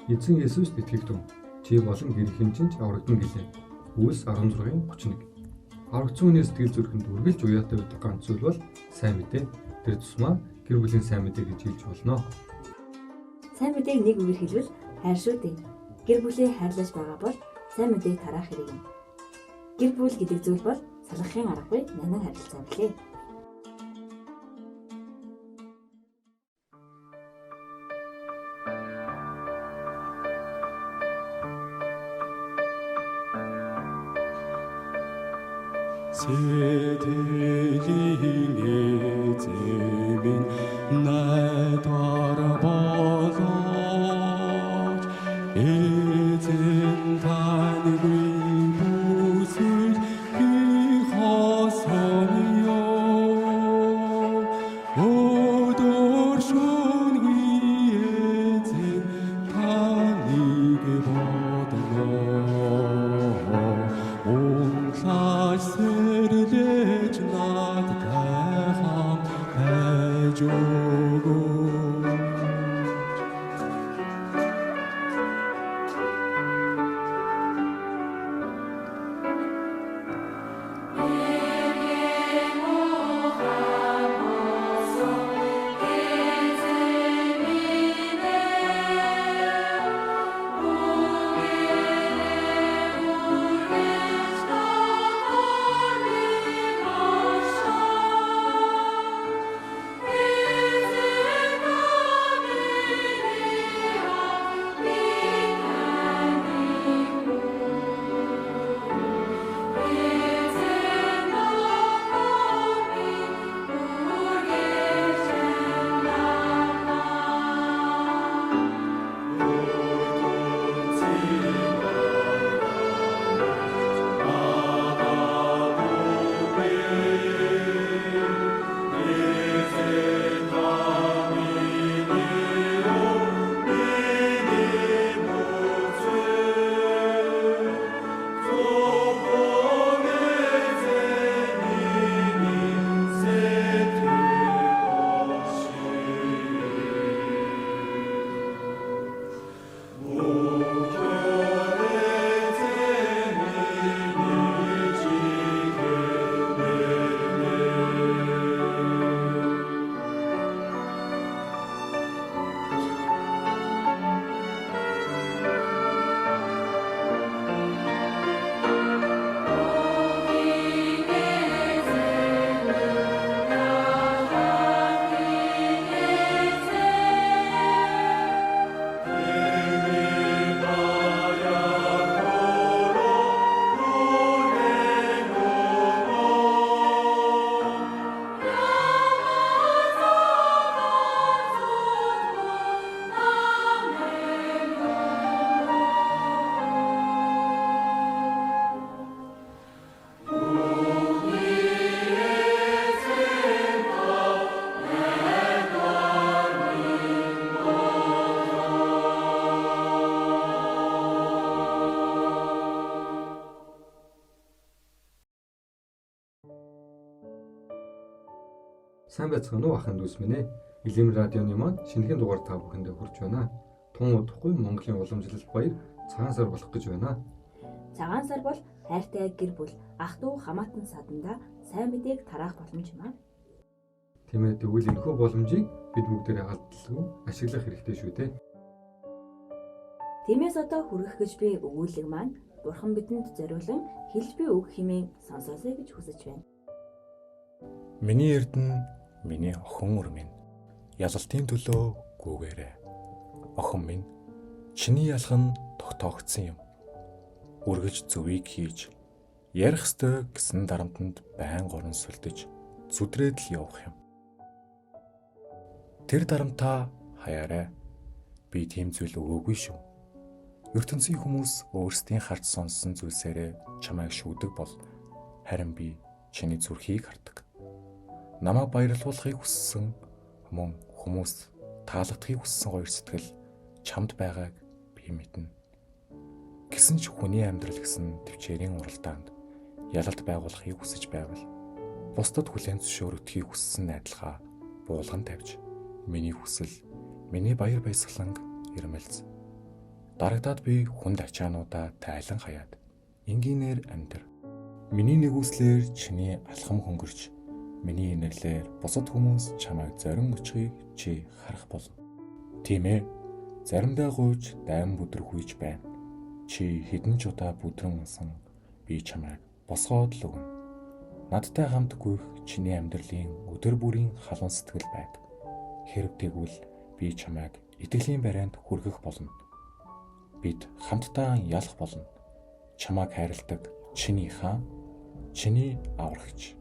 Эзэн Есүст итгэх түн чи болон гэрийн чинь аврагдана гэлээ. Үлс 16:31. Аврагдсан хүний сэтгэл зүрхэнд үргэлж уяатай байдаг ганц зүйл бол сайн мэдээ. Тэр тусмаа гэр бүлийн сайн мэдээ гэж хэлж болно. Сайн мэдээг нэг үгээр хэлбэл хайр шүү дээ. Гэр бүлээ хайрлаж байгаа бол сайн мэдээг тараах хэрэг юм. Гэр бүл гэдэг зүйл бол салгахын аргагүй нянан харилцаа билээ. Сэтэлийн эзэмин найдвар болооч эзэн таньгүй бүсэл би хосонио өдөр шөнөгүй эзэн таныг бодно унлаж сэрлэж надтай хам байж өгөөч. Сайн байцгаана уу ахын дүүс минь ээ. Илэм радионы маань шинэхэн дугаар та бүхэндээ хүрч байна. Тун удахгүй Монголын уламжлалт баяр цагаан сар болох гэж байна. Цагаан сар бол хайртай гэр бүл, ах トゥ хамаатан саданда сайн мэдээг тараах боломж юм аа. Тийм ээ, тэгвэл энэхүү боломжийг бид бүгдээрээ алдалгүй ашиглах хэрэгтэй шүү дээ. Тиймээс одоо хүргэх гэж би өгүүлэг маань Бурхан бидэнд зориулан хэлж би өг хэмээн сонсоосэй гэж хүсэж байна. Миний эрдэнэ миний охин үр минь ялалтын төлөө гүгээрээ. Охин минь чиний ялах нь тогтоогдсон юм. Үргэлж зөвийг хийж ярих ёстой гэсэн дарамтанд байнга орон сольдож зүдрээд л явах юм. Тэр дарамтаа хаяарай. Би тийм зүйл өгөөгүй шүү. ертөнцийн хүмүүс өөрсдийн харж сонссон зүйлсээрээ чамайг шүүдэг бол харин би чиний зүрхийг хардаг. Намайг баярлуулахыг хүссэн мөн хүмүүс таалагдахыг хүссэн хоёр сэтгэл чамд байгааг би мэднэ. Гэсэн ч хүний амьдрал гэсэн төвчээрийн уралдаанд ялалт байгуулахыг хүсэж байвал бусдад хүлээн зөвшөөрөгдөхийг хүссэн найдалгаа буулган тавьж миний хүсэл, миний баяр баясгаланг ирмэлз. Дарагдаад би хүнд ачаануудаа тайлан хаяад энгийнээр амьдр. Миний нэгүслэр чиний алхам хөнгөрч, миний инэрлэр бусад хүмүүс чамайг зорин очихыг чи харах болно. Тийм ээ, заримдаа гуйж дайм бүдрэгүйж байна. Чи хэдэн ч удаа бүдрэн унсан, би чамайг босгоод л өгнө. Надтай хамт гүйх чиний амьдралын өдөр бүрийн халуун сэтгэл байг. Хэрв тэгвэл би чамайг итгэлийн барайнд хүргэх болно. Бид хамтдаа ялах болно. Чамайг хайрладаг чиний хаан, чиний аврагч.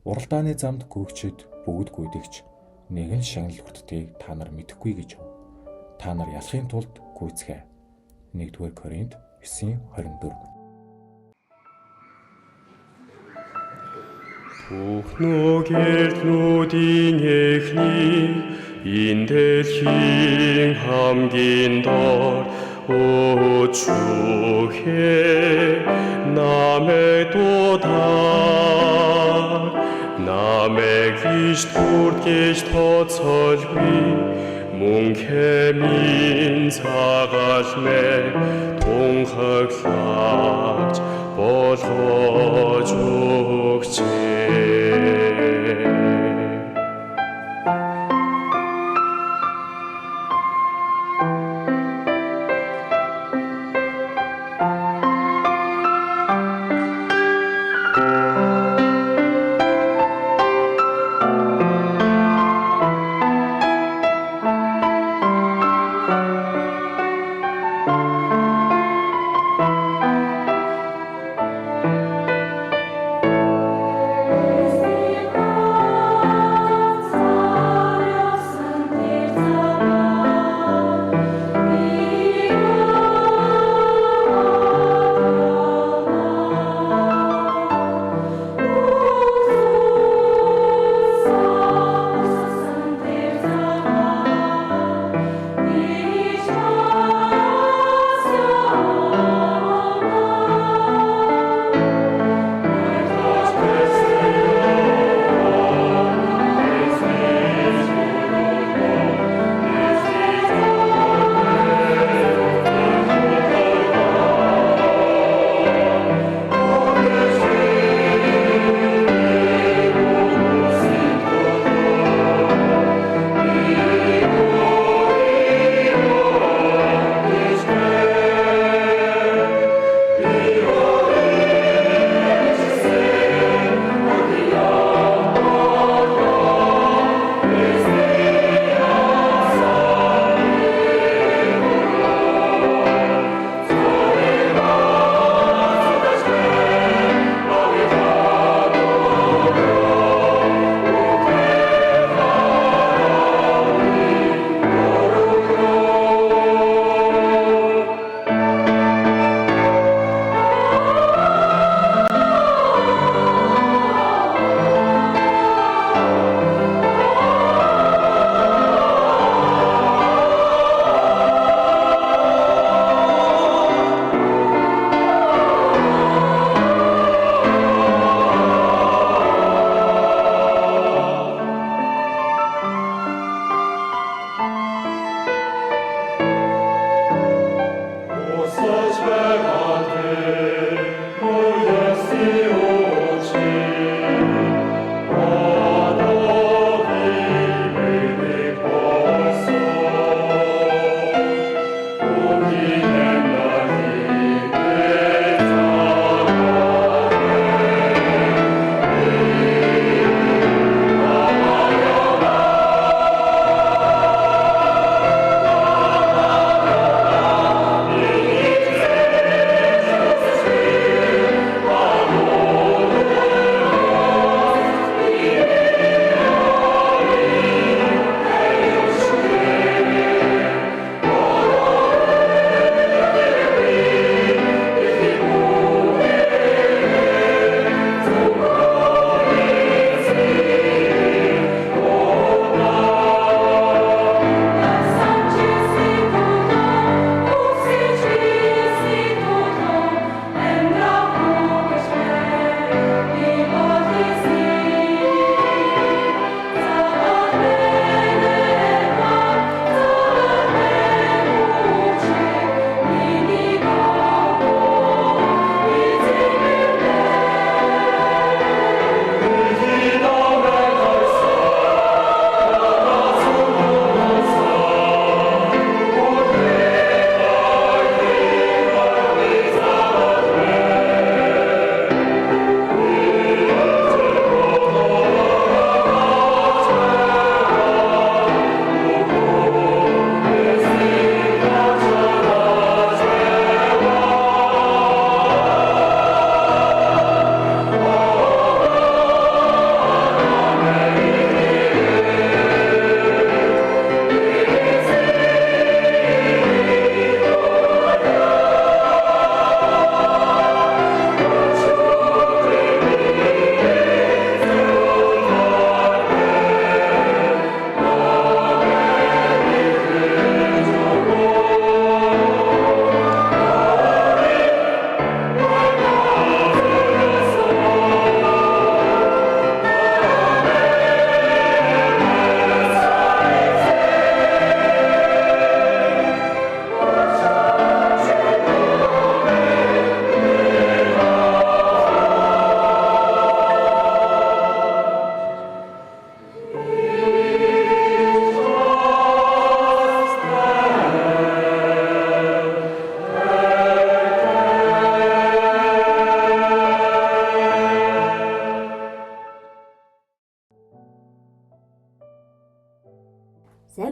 Уралдааны замд гүйгчид бүгд гүйдэгч нэгэн шагнал хүртдгийг та нар мэдэхгүй гэж. Та нар ялахын тулд гүйцгээ. 1-р Коринт 9:24. Бүх эрднүүдийн эхний энэ дэлхийн хамгийн дор өчүүхээ намайг дуудаа, намайг иш төрдгийж тооцоолгүй, мөн хэмийн цагаал мэ тунхаглаж болгож өгчээ.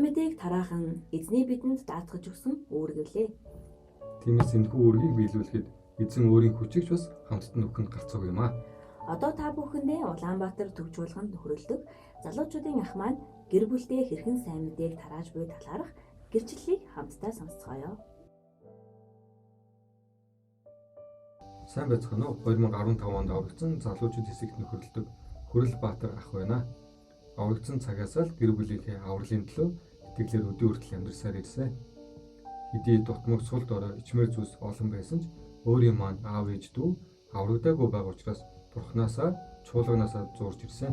мэдээг тараахан эзний бидэнд даатгаж өгсөн үүргэвлээ. Тиймээс энэхүү үүргийг биелүүлэхэд эзэн өөрийн хүчигч бас хамтд нүхэнд гарцаг юм аа. Одоо та бүхэндээ Улаанбаатар төв чуулганд нөхрөлдөг залуучуудын ах маань гэр бүлдээ хэрхэн сайн мэдээг тарааж буй талаарх гэрчлэлийг хамтдаа сонсцгоё. Сайн байцгаана уу? 2015 онд аврагдсан залуучууд хэсэгт нөхрөлдөг Хүрэлбаатар ах байна. Аврагдсан цагаас л гэр бүлийнхээ авралын төлөө итгэлээр өдөө хүртэл амьдарсаар ирсэн. Хэдий дутмаг сул дорой ичмэр зүйлс олон байсан ч өөрийн маань аав ээж дүү аврагдаагүй байгаа учраас Бурханаасаа чуулганаасаа зурж ирсэн.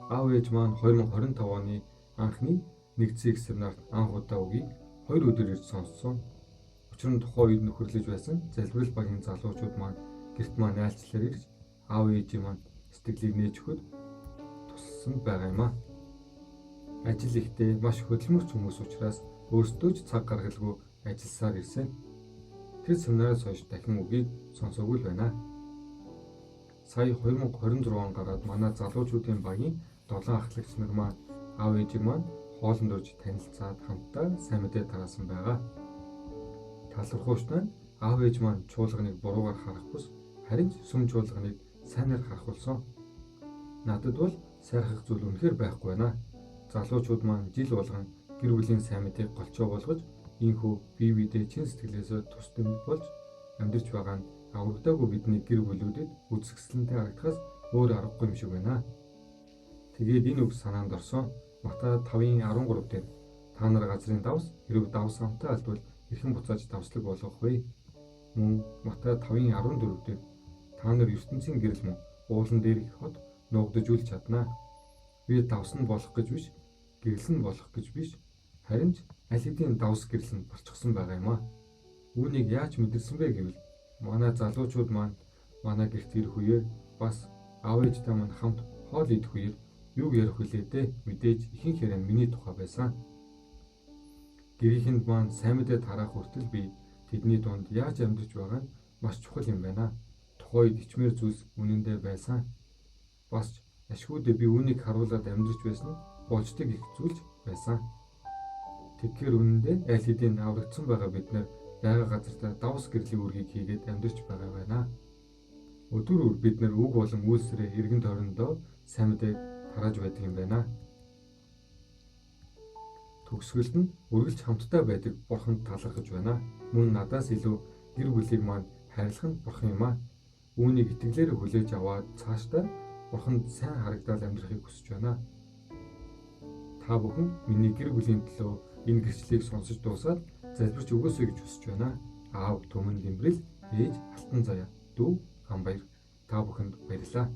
Аав ээж маань 2025 оны анхны нэгдсэн их семинарт анх удаа үгийг 2 өдөр ирж сонссон. Учир нь тухайн үед нөхөрлөж байсан залбирал багийн залуучууд маань гэрт маань айлчлаар ирж аав ээжийн маань сэтгэлийг нээж өгөхөд туссан байгаа юм аа. Ажил ихтэй маш хөдөлмөрч хүмүүс учраас өөрсдөө ч цаг гаргалгүй ажилласаар ирсэн. Тэр семинараас хойш дахин үгийг сонсоогүй л байна. Сая 2026 он гараад манай залуучуудын багийн 7 ахлагч нар маань аав ээжийг маань хоолнд орж танилцаад хамтдаа сайн мэдээ тараасан байгаа. Талархууштай аав ээж маань чуулганыг буруугаар харах бус харин сүм чуулганыг сайнаар харах болсон. Надад бол сайрхах зүйл үнэхээр байхгүй байна. Залуучууд маань жил болгон гэр бүлийн сайн мэдээг голчоо болгож ийхүү бие биедээ чин сэтгэлээсээ тусдам болж амьдарч байгаа нь аврагдаагүй бидний гэр бүлүүдэд үзэсгэлэнтэй харагдахаас өөр аргагүй юм шиг байна. Тэгээд энэ үг санаанд орсон. Матай 5:13 дээр та нар газрын давс хэрв давс амтай алдвал эрхэн буцааж давслаг болгох вэ? Мөн Матай 5:14 дээр та нар ертөнцийн гэрэл мөн уулан дээр их хот нуугдаж үл чаднаа. Би давс нь болох гэж биш, гэрэл нь болох гэж биш. Харин ч аль хэдийн давс гэрэл нь болчихсон байгаа юм аа. Үүнийг яаж мэдэрсэн бэ гэвэл манай залуучууд маань манай гэрт ирэх үеэр бас аав ээжтэй маань хамт хоол идэх үеэр юуг ярих вүлээ дээ мэдээж ихэнх яриа миний тухай байсан. Гэрийнхэнд маань сайн мэдээ тараах хүртэл би тэдний дунд яаж амьдарч байгаа нь маш чухал юм байна. Тухайн үед ичмэр зүйлс үнэндээ байсан. Бас ашгүйдээ би үүнийг харуулад амьдарч байсан нь болждаг их зүйлж байсан. Тэгэхээр үнэндээ аль хэдийн аврагдсан байгаа бид нар байгаа газартаа давс гэрлийн үргийг хийгээд амьдарч байгаа байна. Өдөр бүр бид нар үг болон үйлсээрээ эргэн тойрондоо сайн мэдээ тарааж байдаг юм байна. Төгсгөлд нь үргэлж хамтдаа байдаг Бурханд талархаж байна. Мөн надаас илүү гэр бүлийг маань хайрлах нь Бурхан юм аа. Үүнийг итгэлээр хүлээж аваад цаашдаа Бурханд сайн харагдаад амьдрахыг хүсэж байна. Та бүхэн миний гэр бүлийн төлөө энэ гэрчлэлийг сонсож дуусаад залбирч өгөөсэй гэж хүсэж байна. Аав Түмэн Лимбрэл, ээж Алтан Заяа, дүү Гамбаяр та бүхэнд баярлалаа.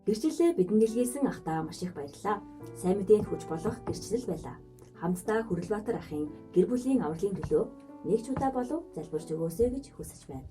Гэрчлэлээ бидэнд илгээсэн ахтаа маш их баярлалаа. Сайн мэдээнд хүч болох гэрчлэл байлаа. Хамтдаа Хүрэлбаатар ахын гэр бүлийн авралын төлөө нэг ч удаа болов залбирч өгөөсэй гэж хүсэж байна.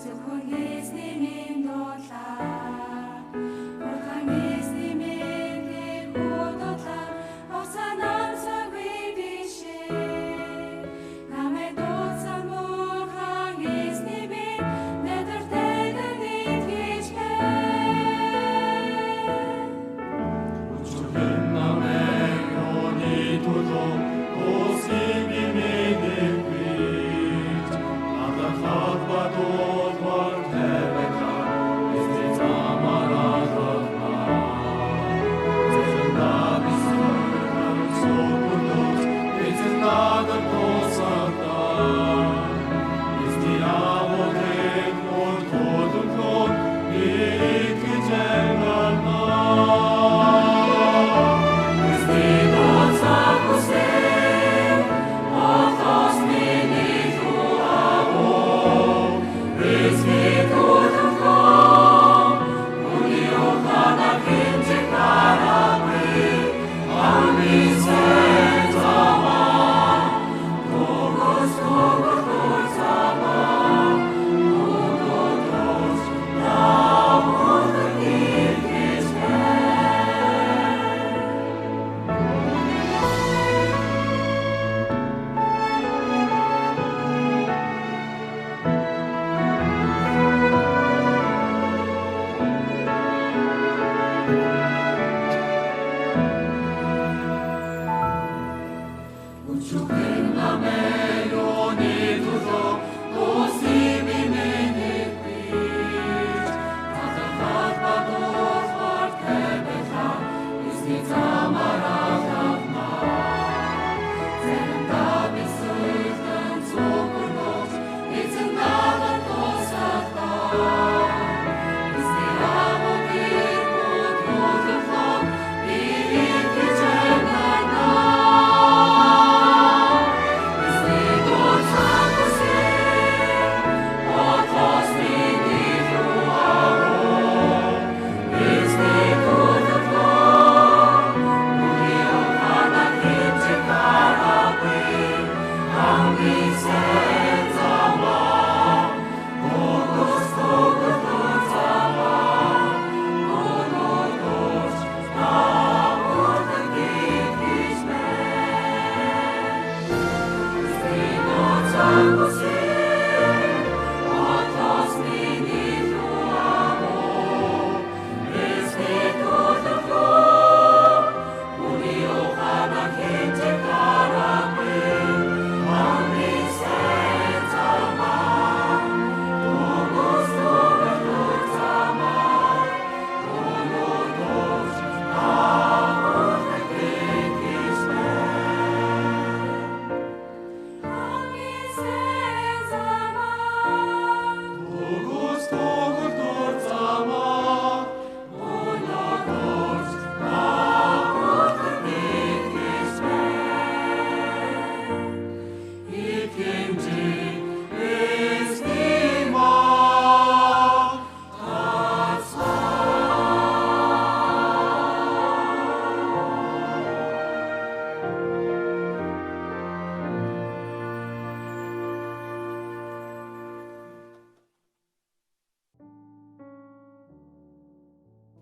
Зөвхөн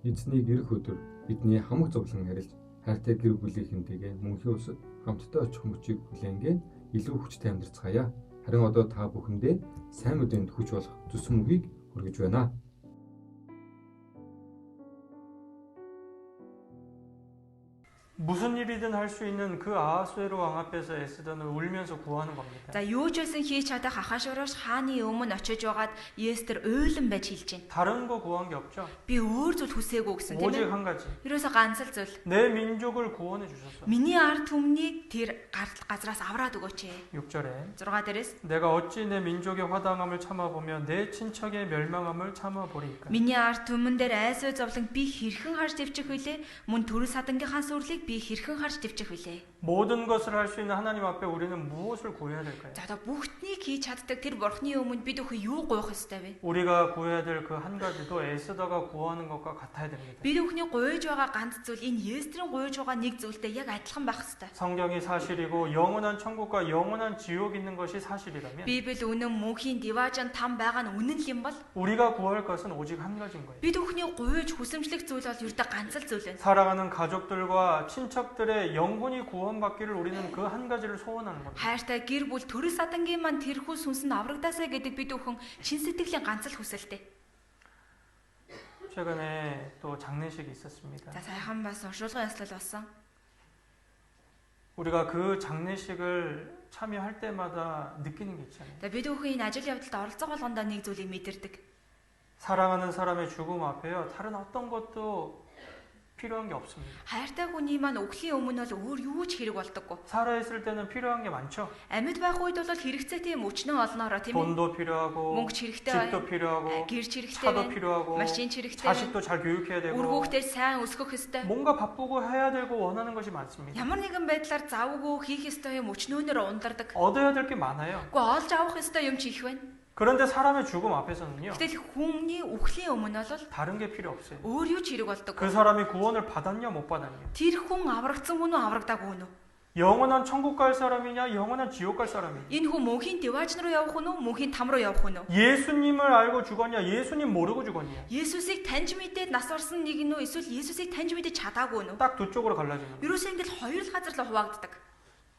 Эзнийг ирэх өдөр бидний хамаг зовлон харилж хайртай гэр бүлийнхэндээ мөнхийн улсад хамтдаа очих мөчийг хүлээнгээ илүү хүчтэй амьдарцгаая. Харин одоо та бүхэндээ сайн мэдээнд хүч болох зүсэм үгийг хүргэж байна. 무슨 일이든 할 수 있는 그 아하수에로 왕 앞에서 에스더는 울면서 구하는 겁니다. За юу ч байсан хийж чадах ахашуураш хааны өмнө очиж байгаад Эстер уйлан байж хэлж байна. 다른 거 구한 게 없죠. Би өөр зүйл хүсээгүй гэсэн тийм 오직 ээ. 한 가지. Ерөөсө ганц л зүйл. 내 민족을 구원해 주소서. Миний ард түмнийг тэр газраас авраад өгөөч. 6절에 6 дээрээс 내가 어찌 내 민족의 화당함을 참아보며 내 친척의 멸망함을 참아보리이까. миний ард түмэн дээр айсвай зовлон би хэрхэн харж дэвчих вүлээ? Мөн төрөс садангийнхаа сүрлийг би хэрхэн харж дэвчих вүлээ? 모든 것을 할 수 있는 하나님 앞에 우리는 무엇을 구해야 될까요? За одоо бүгднийг хийж чаддаг тэр бурхны өмнө бид өхөө юу гуйх ёстой вэ? 우리가 구해야 될 그 한 가지도 에스더가 구하는 것과 같아야 됩니다. Бид өхний гуйж байгаа ганц зүйл энэ Естрийн гуйж байгаа нэг зүйлтэй яг адилхан байх ёстой. 성경이 사실이고 영원한 천국과 영원한 지옥 있는 것이 사실이라면 Библи үнэн мөнхийн диважин там байгаа нь үнэн л юм бол 우리가 구할 것은 오직 한 가지인 거예요. бид өхний гуйж хүсэмжлэх зүйл бол ердөө ганц л зүйл байна. 살아가는 가족들과 친척들의 영혼이 구원받기를 우리는 그 한 가지를 소원하는 겁니다. Хайртай гэр бүл төрөл садангийн маань тэрхүү сүнс нь аврагдаасаа гэдэг бид өхөн чин сэтгэлийн ганц л хүсэлтэй. 최근에 또 장례식이 있었습니다. За сайхан бас уршуулгын яслал болсон. 우리가 그 장례식을 참여할 때마다 느끼는 게 있잖아요. За бид өхөн энэ ажил явдалд оролцох болгондоо нэг зүйлийг мэдэрдэг. 사랑하는 사람의 죽음 앞에요. 다른 어떤 것도 필요한 게 없습니다. Хайртай хүний маань өглөлийн өмнө бол өөр юу ч хэрэг болдоггүй. 살아있을 때는 필요한 게 많죠. Амьд байх үед бол хэрэгцээтэй юм өчнөө олноороо тийм ээ. 돈도 필요하고, Мөнгө хэрэгтэй 집도 бай. 필요하고, Гэрч хэрэгтэй 차도 байна. 필요하고, Машин ч хэрэгтэй. 자식도 잘 교육해야 되고, Үргүүхтэй сайн өсгөх ёстой. 뭔가 바쁘고 해야 되고 원하는 것이 많습니다. Ямар нэгэн байдлаар завгүй хийх ёстой юм өчнөөнөр ундардаг. 얻어야 될 게 많아요. Уу олж авах ёстой юм чи их байна. 그런데 사람의 죽음 앞에서는요, Гэтэл хүний үхлийн өмнө бол 다른 게 필요 없어요. өөр юу ч хэрэг болдог. 그 사람이 구원을 받았냐 못 받았냐, Тэр хүн аврагдсан хүн үү аврагдаагүй хүн үү? 영원한 천국 갈 사람이냐 영원한 지옥 갈 사람이냐, Энэ хүн мөнхийн диваажн руу явах хүн үү? Мөнхийн там руу явах хүн үү? 예수님을 알고 죽었냐 예수님 모르고 죽었냐, Есүсийг таньж мэдээд нас орсон нэг нь үү? Эсвэл Есүсийг таньж мэдээд чадаагүй хүн үү? 딱 두 쪽으로 갈라집니다. Юусэн ингэж хоёр л газар л хуваагддаг.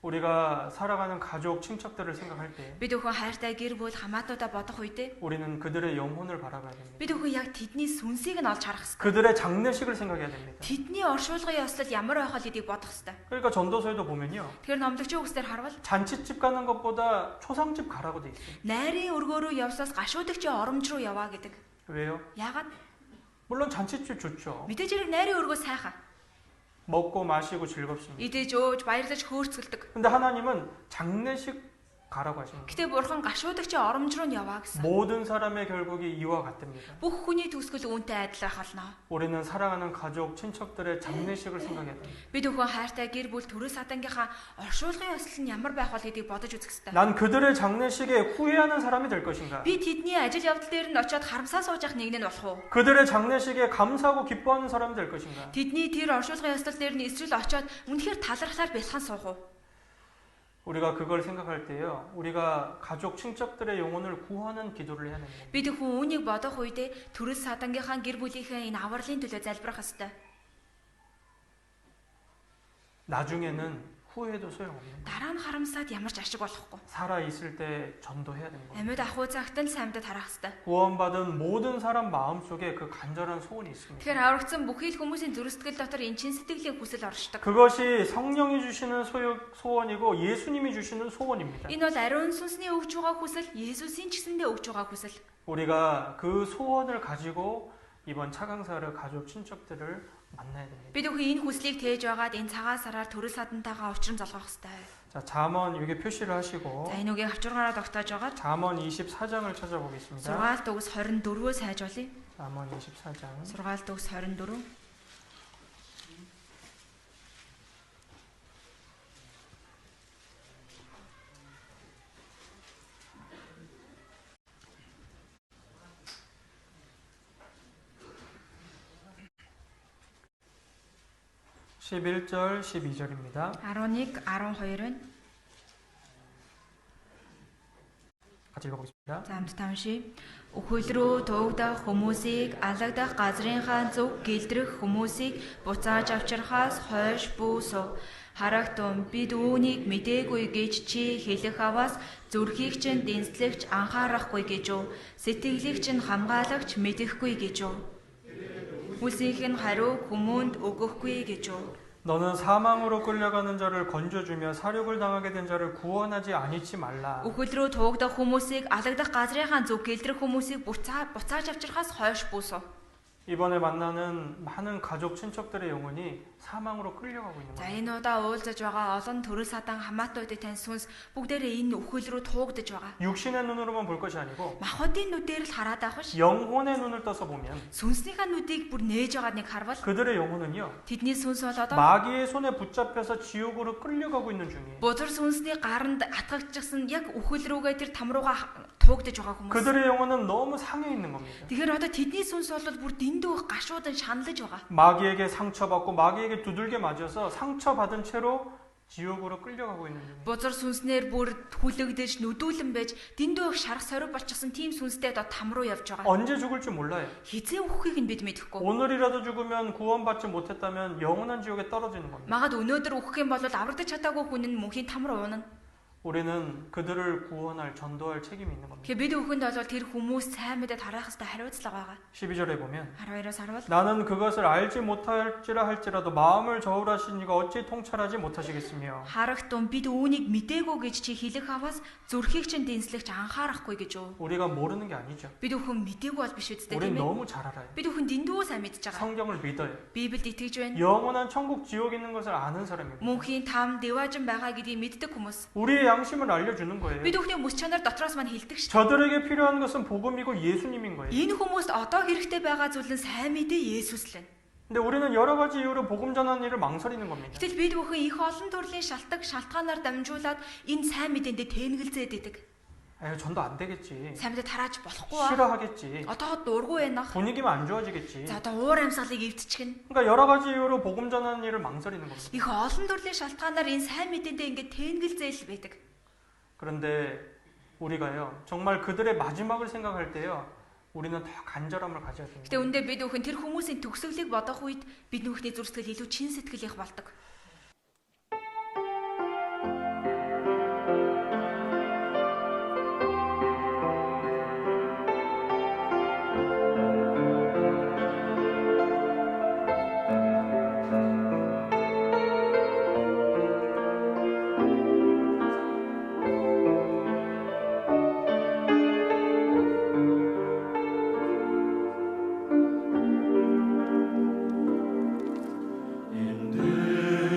우리가 살아가는 가족 친척들을 생각할 때 Бид өхөн хайртай гэр бүл хамаатнуудаа бодох үедээ 우리는 그들의 영혼을 바라봐야 됩니다. бид өхөн яг тэдний сүнсийг нь олж харах хэрэгтэй. 그들의 장례식을 생각해야 됩니다. Тэдний оршуулгын ёслол ямар байх вэ гэдгийг бодох хэрэгтэй. 그러니까 전도서에도 보면요, Тэгэхээр номлогчийн үгсээр харвал 잔치집 가는 것보다 초상집 가라고 돼 있어요. найрын өргөөрөө явсаас гашуудагчийн оромж руу яваа гэдэг. 왜요? Яагаад? 물론 잔치집 좋죠. Мэдээж хэрэг найрын өргөө сайхан. 먹고 마시고 즐겁습니다. Идэж өөж баярлаж хөөрцөлдөг. 근데 하나님은 장례식 가라고 하십니다. Гэтэ бурхан гашуудагчийн оромж руу нь яваа гэсэн. 모든 사람의 결국이 이와 같답니다. Бүх хүний төгсгөл үүнтэй адилах болно. 우리는 사랑하는 가족, 친척들의 장례식을 생각해야 됩니다. Бид өхөн хайртай гэр бүл төрөл садангийнхаа оршуулгын ёслол нь ямар байх вэ гэдгийг бодож үзэх хэрэгтэй. 난 그들의 장례식에 후회하는 사람이 될 것인가? Би тэдний ажил явдал дээр нь очиод харамсаа сууж явах нэг нь болох уу? 그들의 장례식에 감사하고 기뻐하는 사람이 될 것인가? Тэдний тэр оршуулгын ёслол дээр нь эсвэл очиод үнэхээр талархлаар бэлхан суух уу? 우리가 그걸 생각할 때요, 우리가 가족, 친척들의 영혼을 구하는 기도를 해야 됩니다. Бид өхөн үүнийг бодох үедээ төрөл садангийнхаа гэр бүлийнхээ энэ авралын төлөө залбирах ёстой. 나중에는 후회도 소용없는 거예요. Дараа нь харамсаад ямар ч ашиг болохгүй. 살아있을 때 전도해야 되는 거예요. Амьд ахуй цагт нь сайн мэдээ тарах ёстой. 구원받은 모든 사람 마음속에 그 간절한 소원이 있습니다. Тэгэхээр аврагдсан бүхий л хүмүүсийн зүрстгэл дотор энэ чин сэтгэлийн хүсэл оршдог. 그것이 성령이 주시는 소원이고 예수님이 주시는 소원입니다. Энэ бол ариун сүнсний өгж байгаа хүсэл, Есүсийн ч гэсэндээ өгж байгаа хүсэл. 우리가 그 소원을 가지고 이번 차강사를 가족 친척들을 만나야 됩니다. Бид өхөн энэ хүслийг тээж байгаад энэ цагаан сараар төрөл садантайгаа уулзран залгах ёстой. 자, 잠언 여기 표시를 하시고 За энэ үгийг авчиргаараа тогтоож байгаа. 잠언 24장을 찾아보겠습니다. Сургаалт үгс 24-өөс хайж олъё. 잠언 24장. Сургаалт үгс 24. (11절) (12절입니다) 11, 12-ын. 같이 읽어보겠습니다. За хамтдаа уншийе. Үхэл рүү туугдах хүмүүсийг алагдах газрынхаа зөв гэлтрэх хүмүүсийг буцааж авчрахаас хойш бүүсв. Харагтун бид үүнийг мэдээгүй гэж чи хэлэх аваас зүрхийг чинь дэнслэгч анхаарахгүй гэж юу? Сэтгэлийг чинь хамгаалагч мэдэхгүй гэж юу? Хүсийнх нь хариу хүмүүнд өгөхгүй гэж юу? 너는 사망으로 끌려가는 자를 건져주며 사륙을 당하게 된 자를 구원하지 아니치 말라. Үхэл рүү туугдах хүмүүсийг алагдах газрынхаа зөв гэлтрэх хүмүүсийг буцааж авчрахаас хойш бүүсв. 이번에 만나는 많은 가족 친척들의 영혼이 사망으로 끌려가고 있는 За 거예요. энэ удаа уулзаж байгаа олон төрөл садан хамаатуудыг тань сүнс бүгдээрээ энэ үхэл рүү туугдаж байгаа. 육신의 눈으로만 볼 것이 아니고 Махбодын нүдээр л хараад авах ш. 영혼의 눈을 떠서 보면 Сүнснийхээ нүдийг бүр нээж байгааг нэг харвал 그들의 영혼은요 тэдний сүнс бол одоо 마귀의 손에 붙잡혀서 지옥으로 끌려가고 있는 중이에요. бузар сүнсний гаранд атгагдчихсан яг үхэл рүүгээ тэр там руугаа туугдаж байгаа хүмүүс. 그들의 영혼은 너무 상해 있는 겁니다. Тэгэхээр одоо тэдний сүнс бол бүр дэндүү гашуудан шаналж байгаа. 마귀에게 상처받고 마귀에게 두들겨 맞아서 상처받은 채로 지옥으로 끌려가고 있는 중이에요. Бузар сүнснээр бүр хүлэгдэж нүдүүлэн байж дэндүү их шарах сорив болчихсон тийм сүнстэй одоо там руу явж байгаа. 언제 죽을지 몰라요. Хизээ үххийг нь бид мэдэхгүй. 오늘이라도 죽으면 구원받지 못했다면 영원한 지옥에 떨어지는 겁니다. Магад өнөөдөр үхэх юм бол аврагдаж чадаагүй хүн нь мөнхийн там руу унана. 우리는 그들을 구원할 전도할 책임이 있는 겁니다. Тэгэхээр бид бүхэнд бол тэр хүмүүс сайн мэдээд харах хэрэгтэй хариуцлага байгаа. 12절에 보면 12-оос харвал 나는 그것을 알지 못할지라 할지라도 마음을 저울하신 이가 어찌 통찰하지 못하시겠으며 харагтун бид үүнийг мэдээгүй гэж чи хэлэх аваас зүрхийг чинь дэнслэгч анхаарахгүй гэж юу? 우리가 모르는 게 아니죠. Бид бүхэн мэдээгүй бол биш үстэй 우린 тийм ээ. 너무 잘 알아요. Бид бүхэн дэндүү сайн мэдж байгаа. 성경을 믿어요. Библиэд итгэж байна. 영원한 천국 지옥 있는 것을 아는 사람입니다. Мөнхийн там дэважин байгаа гэдгийг мэддэг хүмүүс. 우리의 양심을 알려주는 거예요. Бид бүхний мэс чанар дотроос маань хэлдэг ш. 저들에게 필요한 것은 복음이고 예수님인 거예요. Энэ хүмүүст одоо хэрэгтэй байгаа зүйл нь сайн мэдээ Есүс л байна. 근데 우리는 여러 가지 이유로 복음 전하는 일을 망설이는 겁니다. Гэтэл бид бүхэн их олон төрлийн шалтгаанаар дамжуулаад энэ сайн мэдээндээ тэнэгэлзээд идэг. 에휴, 전도 안 되겠지. Сайн мэдээ тарааж болохгүй ба. 싫어하겠지. Одоо дургүй байна. 분위기만 안 좋아지겠지. За одоо уур амьсгалыг эвдчихнэ. 그러니까 여러 가지 이유로 복음 전하는 일을 망설이는 겁니다. Их олон төрлийн шалтгаанаар энэ сайн мэдээндээ ингээд тэнэгэлзээл байдаг. 그런데 우리가요 정말 그들의 마지막을 생각할 때요 우리는 더 간절함을 가져야 됩니다. Гэтэ үндэ бид бүхэн тэр хүмүүсийн төгсгөлийг бодох үед бид нүхний зүрх сэтгэл илүү чин сэтгэл их болдог. In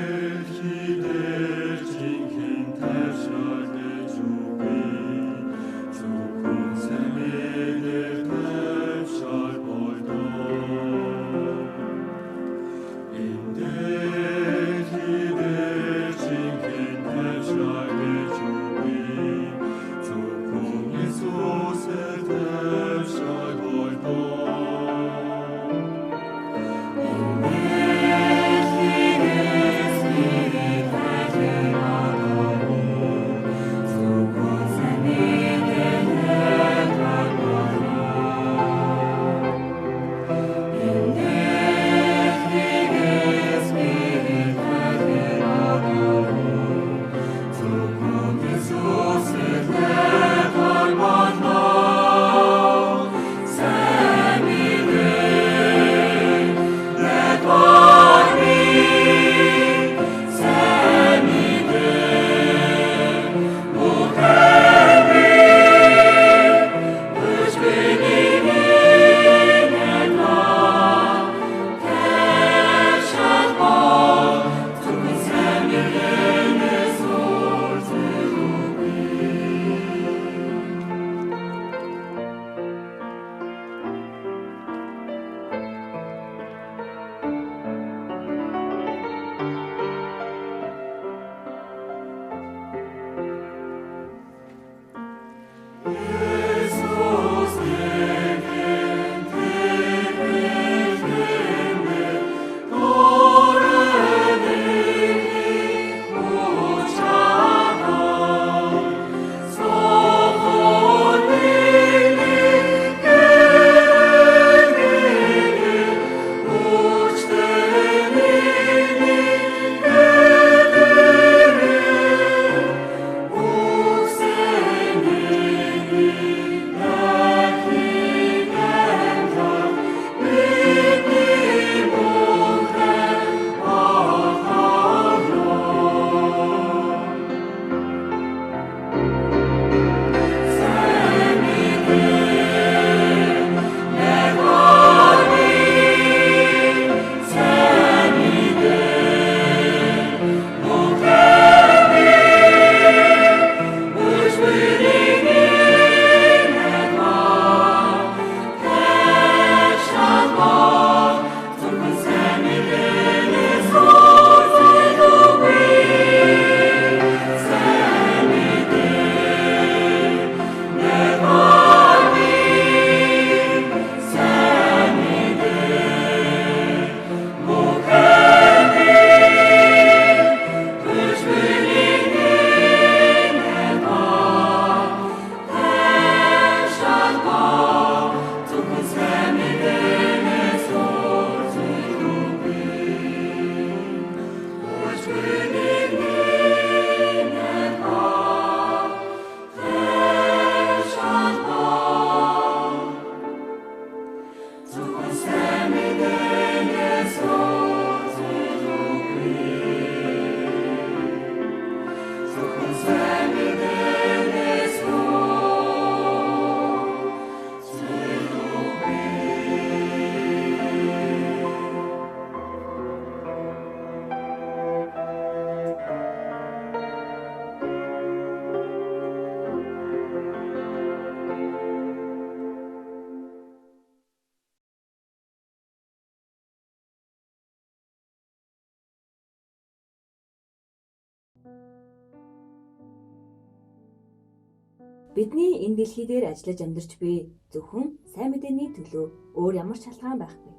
Бидний энэ дэлхий дээр ажиллаж амьдарч буй зөвхөн сайн мэдээний төлөө өөр ямар ч шалтгаан байхгүй.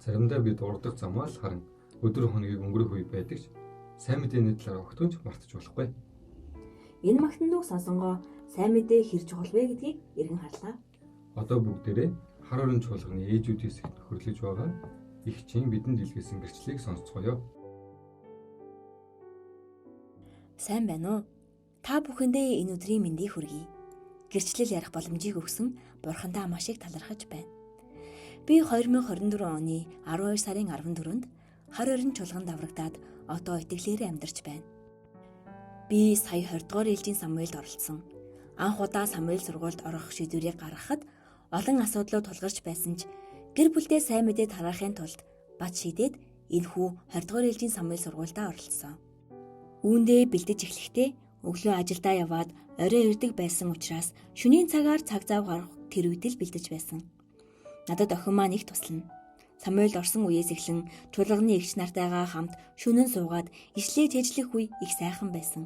Заримдаа бид урдах замаас харан өдөр хоногийг өнгөрөх үе байдаг ч сайн мэдээний талаар огтонч мартаж болохгүй. Энэ магтандууг сонсонгоо сайн мэдээ хэр чухал вэ гэдгийг эргэн харлаа. Одоо бүгдээрээ хар орон чуулганы ээжүүдээс хөрлөж байгаа их чин бидэнд илгээсэн гэрчлэлийг сонсцгоё. Сайн байна уу? Та бүхэндээ энэ өдрийн мэндийг хүргэе. Гэрчлэл ярих боломжийг өгсөн Бурхандаа маш их талархаж байна. Би 2024 оны 12 сарын 14-нд хар орон чуулганд аврагдаад одоо итгэлээрээ амьдарч байна. Би сая 20 дугаар ээлжийн Самуэлд оролцсон. Анх удаа Самуэль сургуульд орох шийдвэрийг гаргахад олон асуудлууд тулгарч байсан ч гэр бүлдээ сайн мэдээ тараахын тулд бат шийдээд энэхүү 20 дугаар ээлжийн Самуэль сургуульдаа оролцсон. Үүндээ бэлдэж эхлэхдээ өглөө ажилдаа яваад орой ирдэг байсан учраас шөнийн цагаар цаг зав гаргах тэр үед л бэлдэж байсан. Надад охин маань их туслана. Самуэль орсон үеэс эхлэн чуулганы эгч нартайгаа хамт шөнөн суугаад ишлээ тэжлэх үе их сайхан байсан.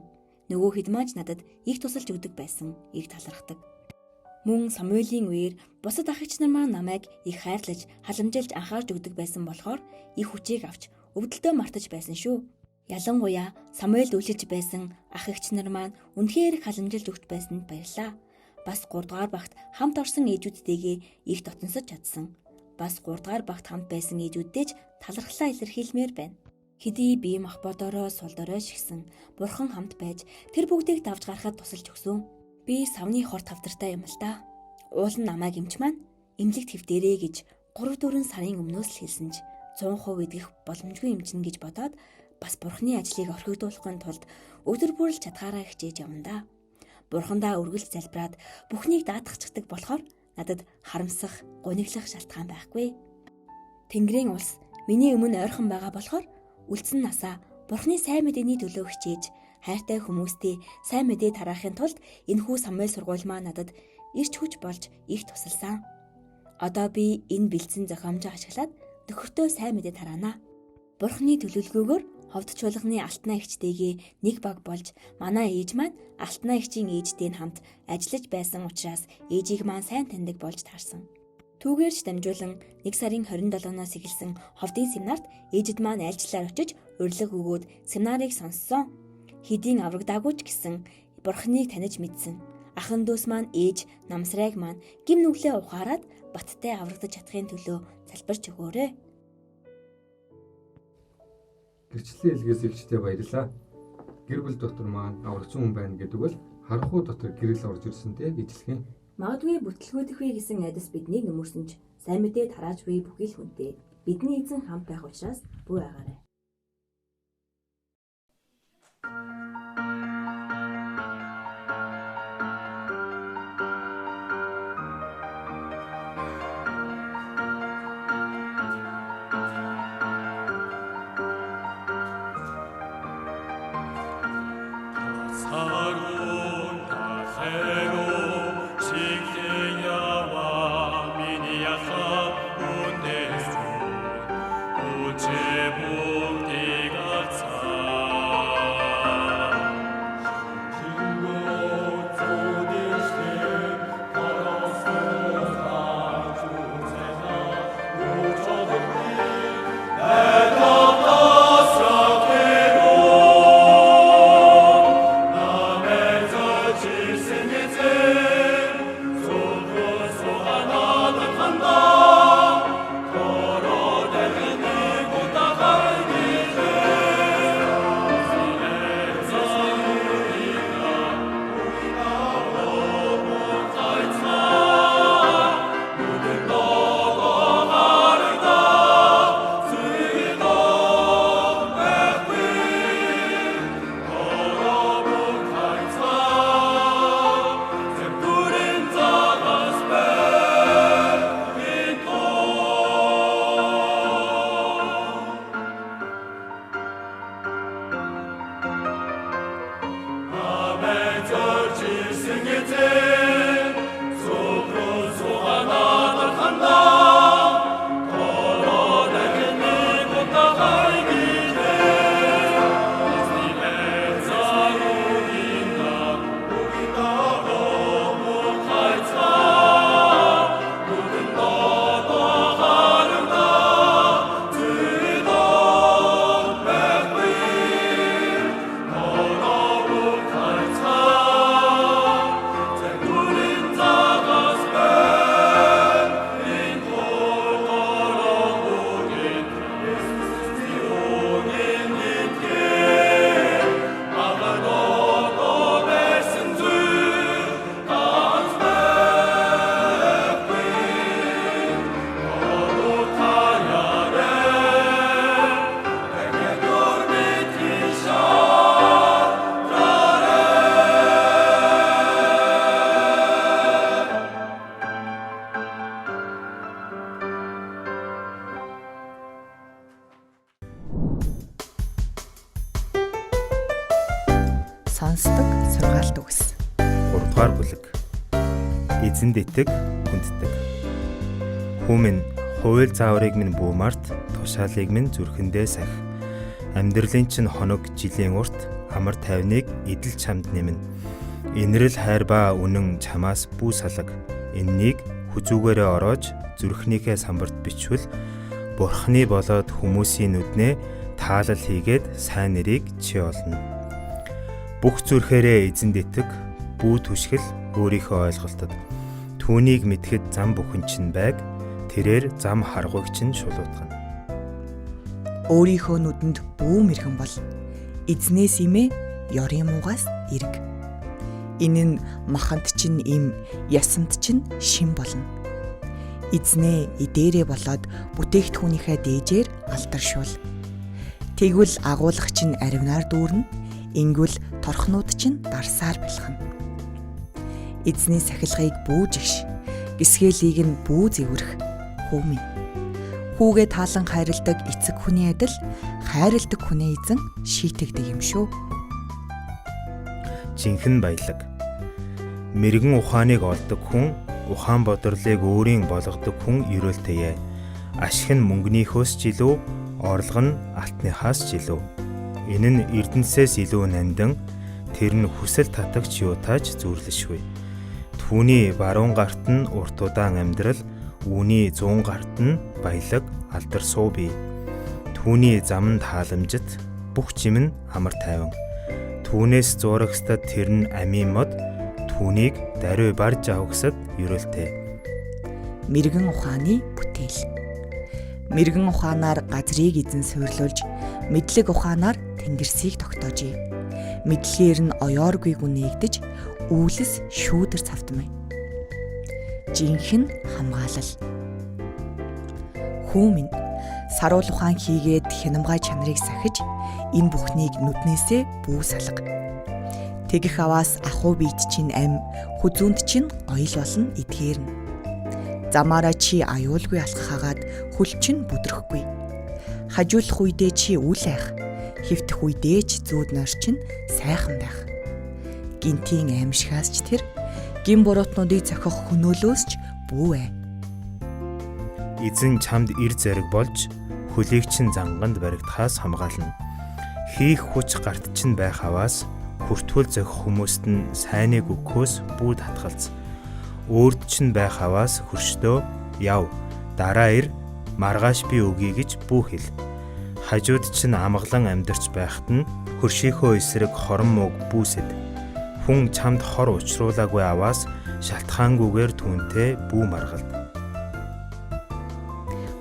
Нөгөө хэд маань надад их тусалж өгдөг байсан, их талархдаг. Мөн Самуэлийн үеэр бусад ах эгч нар маань намайг их хайрлаж, халамжилж анхаарч өгдөг байсан болохоор их хүчийг авч өвдөлтөө мартаж байсан шүү. Ялангуяа Самуэлд үйлчилж байсан ах эгч нар маань үнэхээр их халамжилж өгч байсанд баярлаа. Бас 3 дугаар багт хамт орсон ээжүүдтэйгээ их дотносож чадсан. Бас 3 дугаар багт хамт байсан ээжүүдтэй ч талархлаа илэрхийлмээр байна. Хэдий бие мах бодороо сул дорой шигсэн Бурхан хамт байж тэр бүгдийг давж гарахад тусалж өгсөн. Би савны хор тавтартай юм л да. Уул нь намайг эмч маань эмнэлэгт хэвдэрээ гэж 3-4 сарын өмнөөс л хэлсэн ч 100% идэх боломжгүй эмчнэ гэж бодоод бас Бурханы ажлыг орхигдуулахын тулд өдөр бүр л чадхаараа хичээж явна да. Бурхандаа үргэлж залбираад бүхнийг даатгахчдаг болохоор надад харамсах, гуниглах шалтгаан байхгүй. Тэнгэрийн улс миний өмнө ойрхон байгаа болохоор үлдсэн насаа Бурханы сайн мэдээний төлөө хичээж хайртай хүмүүстэй сайн мэдээ тараахын тулд энэхүү Самуэль сургууль маань надад ирч хүч болж их тусалсан. Одоо би энэ бэлдсэн зохиомжоо ашиглаад нөхөртөө сайн мэдээ тараана. Бурханы төлөвлөгөөгөөр ховд чуулганы алтнаа эгчтэйгээ нэг баг болж манай ээж маань алтнаа эгчийн ээжтэй хамт ажиллаж байсан учраас ээжийг маань сайн таньдаг болж таарсан. Түүгээрч дамжуулан 1 сарын 27-наас эхэлсэн ховдын семинарт ээжид маань айлчлаар очиж урилга өгөөд семинарыг сонссон. Хэдийн аврагдаагүй ч гэсэн Бурханыг таних мэдсэн. Ахын дүүс маань ээж намсрайг маань гим нүглээ ухаарад баттай аврагдаж чадахын төлөө залбирч өгөөрэй. Гэрчлэлийн илгээс ихтэй баярлалаа. Гэр бүл дотор маань аврагсан хүн байна гэдэг бол харанхуй дотор гэрэл орж ирсэнтэй ижилхэн. Магадгүй бүтлгүүдэх вэ гэсэн айдас биднийг нөмөрсөн ч сайн мэдээ тарааж буй бүхий л хүнтэй бидний эзэн хамт байх учраас бүү байгаарай. Sen сонсдог сургаалт үгс. 3 дугаар бүлэг. Эзэнд итэг, хүнддэг. Хүмүн хууль зааврыг минь буумарт, тушаалыг минь зүрхэндээ сах. Амьдралын чинь хоног жилийн урт амар тайвныг идэл чамд нэмнэ. Инрэл хайр ба үнэн чамаас бүү салаг. Эннийг хүзүүгээрээ ороож зүрхнийхээ самбарт бичвэл Бурхны болоод хүмүүсийн нүднээ таалал хийгээд сайн нэрийг чи олно. Бүх зүрхээрээ эзэнд итэг, бүү түшгэл өөрийнхөө ойлголтод. Түүнийг мэдхэд зам бүхэн чинь байг, тэрээр зам харгуйг чинь шулуутгана. Өөрийнхөө нүдэнд бүү мэрхэн бол эзнээс имээ ёрын муугаас эрг. Энэ нь маханд чинь им, ясанд чинь шин болно. Эзнээ идээрээ болоод бүтээгдэхүүнийхээ дээжээр алдаршуул. Тэгвэл агуулгах чинь аривнаар дүүрнэ, ингүүл торхнууд чинь дарсаар бэлхэн. Эзний сахилгыг бүүжигш, гисгэлийг нь бүү зэвэрх хүмүн. Хүүгээ таалан хайрладаг эцэг хүний адил хайрладаг хүнээ эзэн шийтэгдэг юм шүү. Жинхэнэ баялаг. Мэргэн ухааныг олдог хүн, ухаан бодролыг өөрийн болгодог хүн ерөөлтэйе. Ашиг нь мөнгөнийхөөс ч илүү, орлого нь алтныхаас ч илүү. Энэ нь эрдэнэсээс илүү нандин, тэр нь хүсэл татагч юутааж зүрлэшгүй. Түүний баруун гарт нь урт удаан амьдрал, үүний зүүн гарт нь баялаг алдар суу бий. Түүний зам нь тааламжит, бүх жим нь амар тайван. Түүнээс зурагстад тэр нь амийн мод, түүнийг даруй барж авахсад ерөөлтэй. Мэргэн ухааны бүтээл. Мэргэн ухаанаар газрыг эзэн суйрлуулж, мэдлэг ухаанаар тэнгэрсийг тогтоожээ. Мэдлэгээр нь оёоргүй гүн нэгдэж, үүлэс шүүдэр цавтмай. Жинхэнэ хамгаалал. Хүмүн саруул ухаан хийгээд хянамгай чанарыг сахиж, энэ бүхнийг нүднээсээ бүү салга. Тэгэх аваас ахуй биет чинь ам, хүзүүнд чинь оёл болно эдгээрнэ. Замаараа чи аюулгүй алхахаагаад хөл чинь бүдрэхгүй. Хажуулах үедээ чи үл айх, хэвтэх үедээ ч зүүд нойр чинь сайхан байх. Гинтийн аимшигаас ч тэр гин буруутнуудыг зохих хөнөөлөөс ч бүү ээ. Эзэн чамд ир зэрэг болж, хөлийг чинь занганд баригдахаас хамгаална. Хийх хүч гарт чинь байх аваас хүртгүүл зохих хүмүүст нь сайныг өгөхөөс бүү татгалз. Өөрд чинь байх аваас хөрштөө яв, дараа ир, маргааш би өгье гэж бүү хэл. Хажууд чинь амгалан амьдарч байхад нь хөршийнхөө эсрэг хорон мууг бүүсэд. Хүн чамд хор учруулаагүй аваас шалтгаангүйгээр түүнтэй бүү маргалд.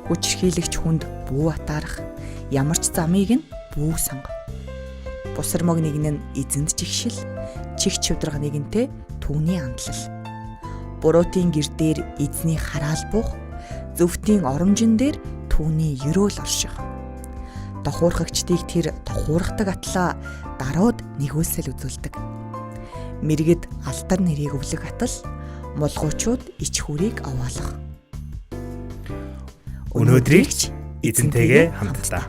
Хүчрхийлэгч хүнд бүү атаарах, ямар ч замыг нь бүү санга. Бусар мог нэгэн нь эзэнд жигшил, чих чудраг нэгэнтэй түүний андлал. Буруутын гэрдээр эзний хараал буух, зөвхтийн оромжин дээр түүний ерөөл орших. Тохуурхагчдыг тэр тохуурхдаг атлаа дарууд нэгүүлсэл үзүүлдэг. Мэргэд алтар нэрийг өвлөх атал, мулгуучууд ич хүрийг овоолох. Өнөөдрийг ч эзэнтэйгээ хамтлаа.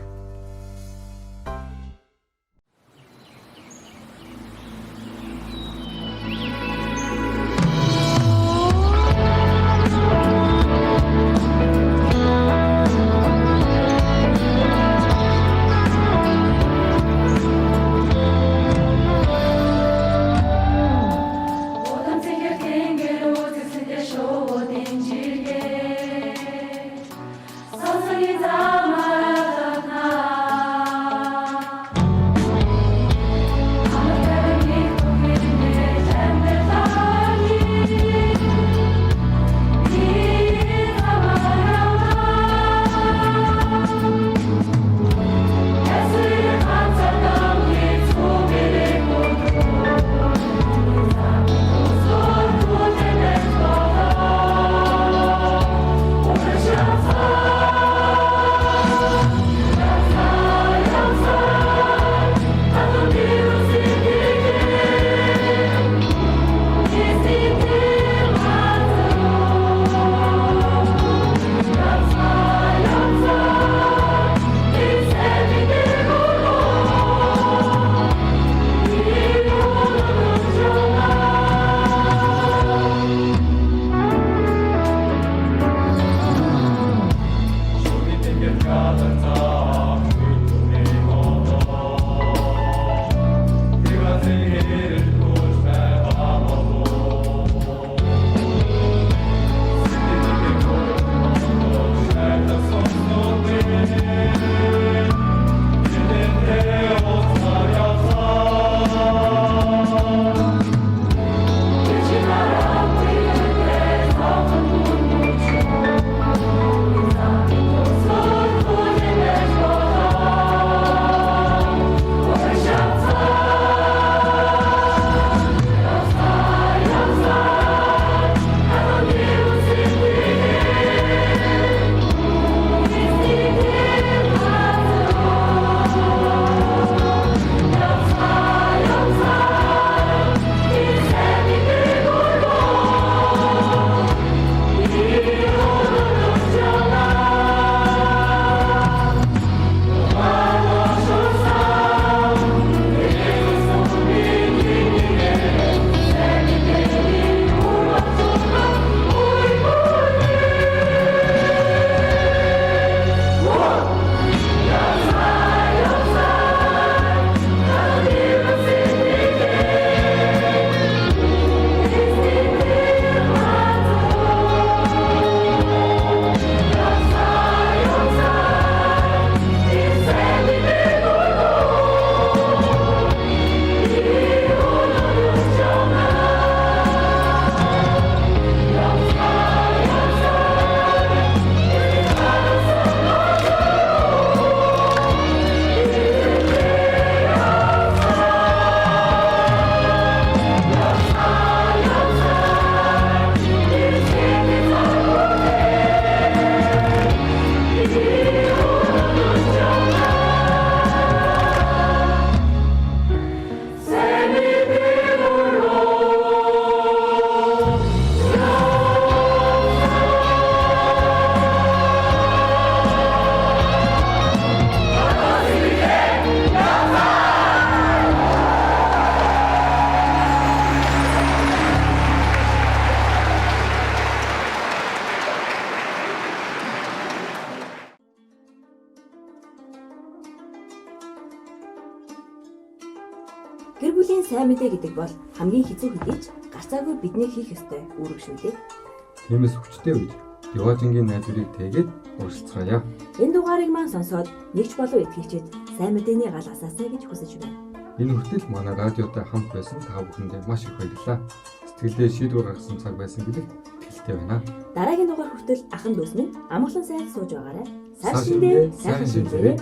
Songs Гэр бүлийн сайн мэдээ гэдэг бол хамгийн хэцүү хэдий ч гарцаагүй бидний хийх ёстой үүрэг шүү дээ. Тиймээс хүчтэй үед Диожингийн найдварыг тэгээд урьдчилгаая. Энэ дугаарыг маань сонсоод нэгч болов итгэгчид сайн мэдээний гал асаасаа гэж хүсэж байна. Энэ хүртэл манай радиотой хамт байсан та бүхэндээ маш их баярлалаа. Сэтгэлдээ шийдвэр гаргасан цаг байсан гэдэгт итгэлтэй байна. Дараагийн дугаар хүртэл ахын дүүс минь амгалан сайн сууж байгаарай. Сайн шиндээ, сайн шинжээрэй.